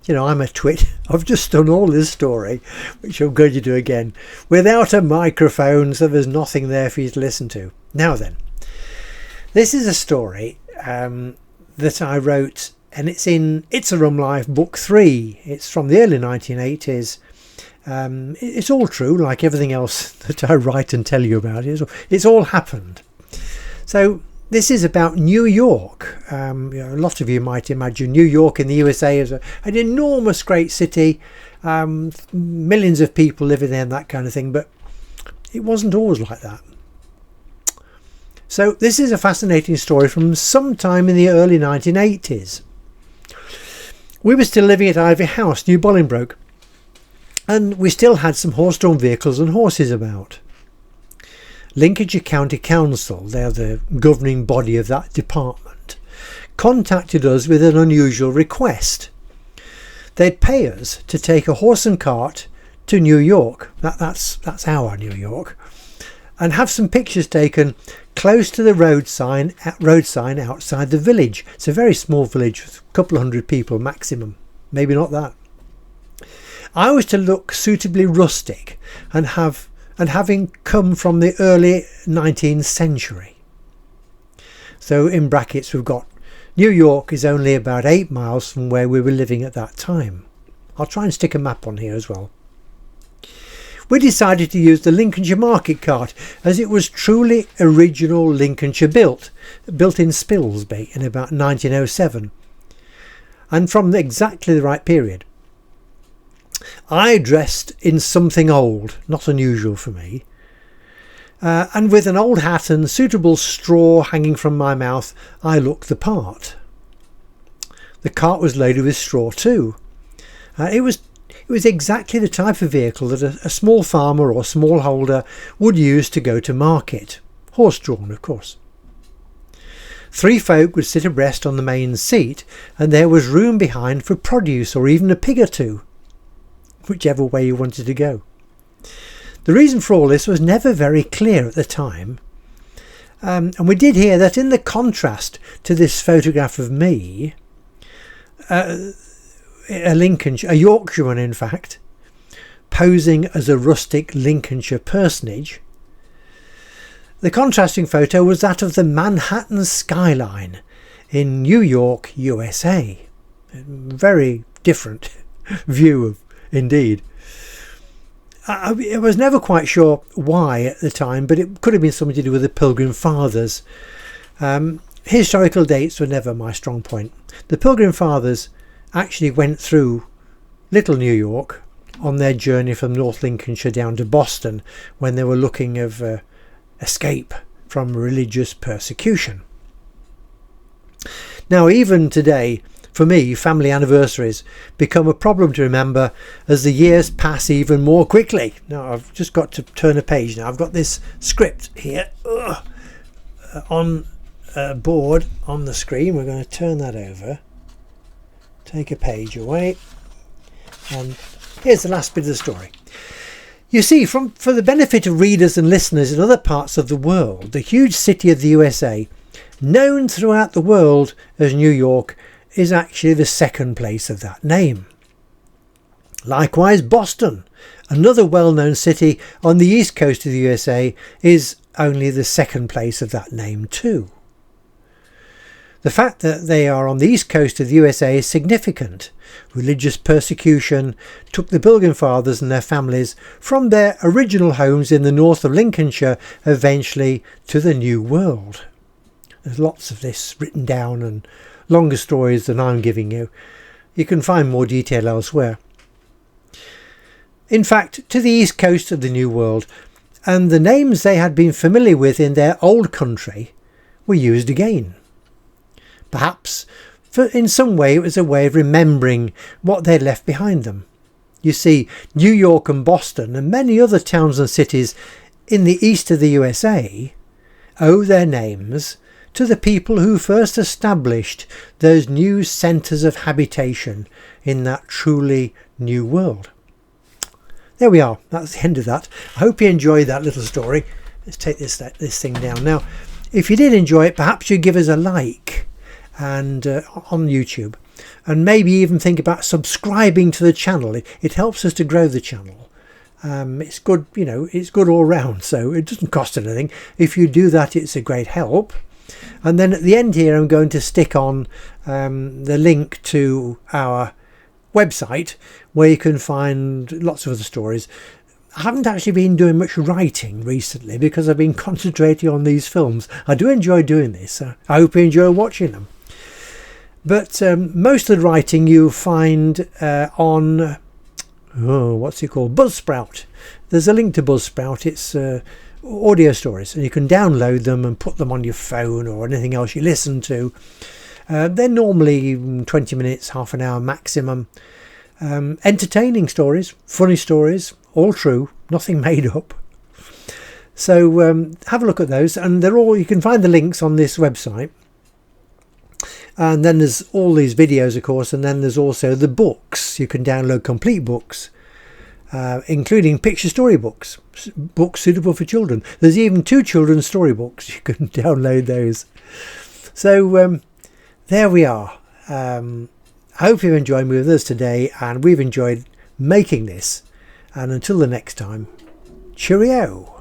You know, I'm a twit. I've just done all this story, which I'm going to do again, without a microphone, so there's nothing there for you to listen to. Now then, this is a story that I wrote, and it's in It's a Rum Life book 3. It's from the early 1980s. It's all true, like everything else that I write and tell you about. It's all happened. So this is about New York. You know, a lot of you might imagine New York in the USA as an enormous great city, millions of people living there and that kind of thing, but it wasn't always like that. So this is a fascinating story from sometime in the early 1980s. We were still living at Ivy House, New Bolingbroke, and we still had some horse-drawn vehicles and horses about. Lincolnshire County Council, they're the governing body of that department, contacted us with an unusual request. They'd pay us to take a horse and cart to New York, that's our New York, and have some pictures taken close to the road sign outside the village. It's a very small village with a couple of hundred people maximum, maybe not that. I was to look suitably rustic and having come from the early 19th century. So in brackets we've got New York is only about 8 miles from where we were living at that time. I'll try and stick a map on here as well. We decided to use the Lincolnshire market cart as it was truly original Lincolnshire built in Spilsby in about 1907, and from exactly the right period. I dressed in something old, not unusual for me, and with an old hat and suitable straw hanging from my mouth, I looked the part. The cart was loaded with straw too. It was exactly the type of vehicle that a small farmer or smallholder would use to go to market. Horse-drawn, of course. 3 folk would sit abreast on the main seat, and there was room behind for produce or even a pig or two, whichever way you wanted to go. The reason for all this was never very clear at the time, and we did hear that in the contrast to this photograph of me, a Yorkshireman in fact, posing as a rustic Lincolnshire personage, the contrasting photo was that of the Manhattan skyline in New York, USA. A very different view indeed. I was never quite sure why at the time, but it could have been something to do with the Pilgrim Fathers. Historical dates were never my strong point. The Pilgrim Fathers actually went through Little New York on their journey from North Lincolnshire down to Boston when they were looking of escape from religious persecution. Now, even today, for me, family anniversaries become a problem to remember as the years pass even more quickly. Now, I've just got to turn a page now. I've got this script here on a board on the screen. We're going to turn that over. Take a page away, and here's the last bit of the story. You see, for the benefit of readers and listeners in other parts of the world, the huge city of the USA, known throughout the world as New York, is actually the second place of that name. Likewise, Boston, another well-known city on the east coast of the USA, is only the second place of that name too. The fact that they are on the east coast of the USA is significant. Religious persecution took the Pilgrim Fathers and their families from their original homes in the north of Lincolnshire eventually to the New World. There's lots of this written down and longer stories than I'm giving you. You can find more detail elsewhere. In fact, to the east coast of the New World, and the names they had been familiar with in their old country were used again. Perhaps in some way it was a way of remembering what they'd left behind them. You see, New York and Boston and many other towns and cities in the east of the USA owe their names to the people who first established those new centres of habitation in that truly new world. There we are. That's the end of that. I hope you enjoyed that little story. Let's take this thing down. Now, if you did enjoy it, perhaps you'd give us a like and on YouTube, and maybe even think about subscribing to the channel. It helps us to grow the channel. It's good, you know, it's good all round, so it doesn't cost anything. If you do that, it's a great help. And then at the end here, I'm going to stick on the link to our website, where you can find lots of other stories. I haven't actually been doing much writing recently because I've been concentrating on these films. I do enjoy doing this. I hope you enjoy watching them. But most of the writing you'll find on, what's it called? Buzzsprout. There's a link to Buzzsprout. It's audio stories, and you can download them and put them on your phone or anything else you listen to. They're normally 20 minutes, half an hour maximum. Entertaining stories, funny stories, all true, nothing made up. So have a look at those, and they're all, you can find the links on this website. And then there's all these videos, of course, and then there's also the books. You can download complete books, including picture storybooks, books suitable for children. There's even 2 children's storybooks. You can download those. So there we are. I hope you've enjoyed with us today, and we've enjoyed making this. And until the next time, cheerio.